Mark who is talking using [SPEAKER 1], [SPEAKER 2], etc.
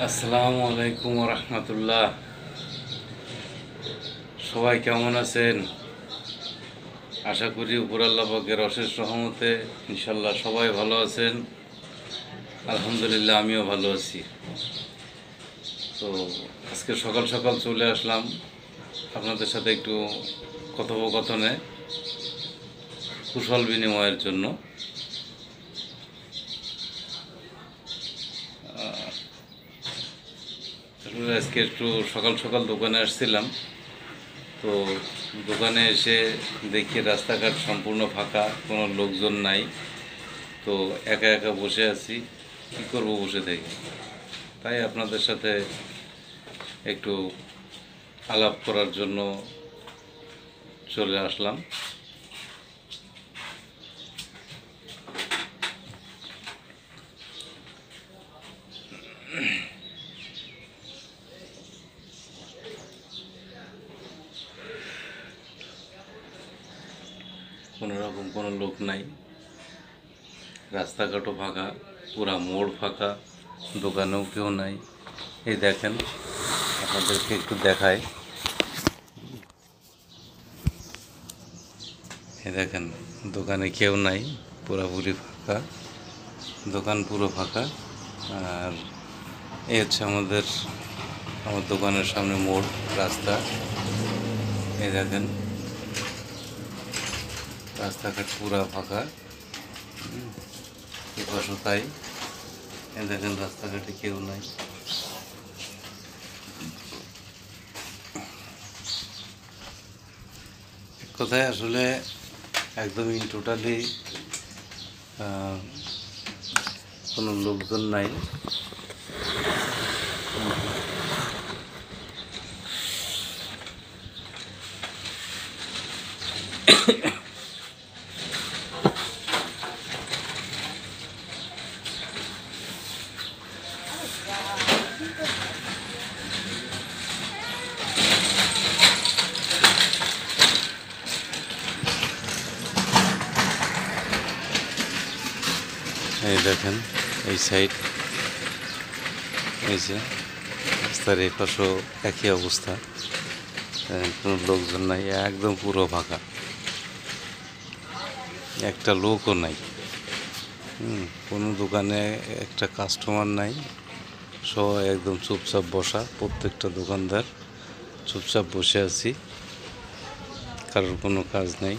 [SPEAKER 1] আসসালামু আলাইকুম রহমতুল্লাহ। সবাই কেমন আছেন? আশা করি উপর আল্লাহ পাকের অশেষ রহমতে ইনশাল্লাহ সবাই ভালো আছেন। আলহামদুলিল্লাহ আমিও ভালো আছি। তো আজকে সকাল সকাল চলে আসলাম আপনাদের সাথে একটু কথোপকথনে কুশল বিনিময়ের জন্য। আজকে একটু সকাল সকাল দোকানে আসছিলাম, তো দোকানে এসে দেখি রাস্তাঘাট সম্পূর্ণ ফাঁকা, কোনো লোকজন নাই। তো একা একা বসে আছি, কী করবো বসে থেকে। তাই আপনাদের সাথে একটু আলাপ করার জন্য চলে আসলাম। কোনো রকম কোনো লোক নাই, রাস্তাঘাটও ফাঁকা, পুরা মোড় ফাঁকা, দোকানেও কেউ নাই। এই দেখেন, আপনাদেরকে একটু দেখায়। এই দেখেন, দোকানে কেউ নাই, পুরোপুরি ফাঁকা, দোকান পুরো ফাঁকা। আর এই হচ্ছে আমার দোকানের সামনে মোড়, রাস্তা। এই দেখেন, রাস্তাঘাট পুরা ফাঁকা, এপাশও তাই। এই দেখেন, রাস্তাঘাটে কেউ নাই। কোথায় আসলে একদমই টোটালি কোনো লোকজন নাই। এই দেখেন, এই সাইড, এই যে রাস্তার এই পাশেও একই অবস্থা, কোনো লোকজন নাই, একদম পুরো ফাঁকা, একটা লোকও নাই। কোনো দোকানে একটা কাস্টমার নাই, সবাই একদম চুপচাপ বসা, প্রত্যেকটা দোকানদার চুপচাপ বসে আছি, কারোর কোনো কাজ নেই।